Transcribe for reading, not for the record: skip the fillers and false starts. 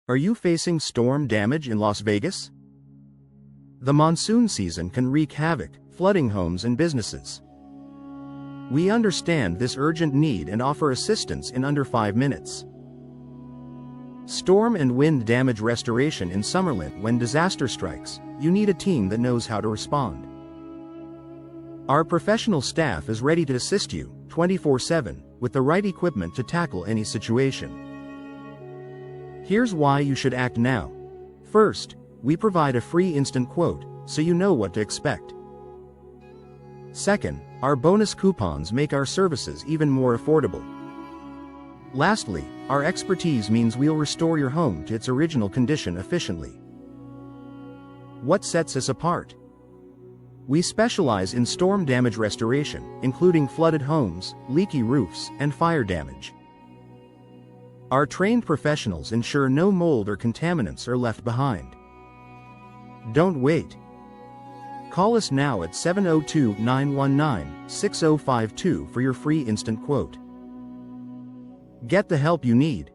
Are you facing storm damage in Las Vegas? The monsoon season can wreak havoc, flooding homes and businesses. We understand this urgent need and offer assistance in under 5 minutes. Storm and wind damage restoration in Summerlin. When disaster strikes, you need a team that knows how to respond. Our professional staff is ready to assist you 24/7 with the right equipment to tackle any situation. Here's why you should act now. First, we provide a free instant quote, so you know what to expect. Second, our bonus coupons make our services even more affordable. Lastly, our expertise means we'll restore your home to its original condition efficiently. What sets us apart? We specialize in storm damage restoration, including flooded homes, leaky roofs, and fire damage. Our trained professionals ensure no mold or contaminants are left behind. Don't wait. Call us now at 702-919-6052 for your free instant quote. Get the help you need.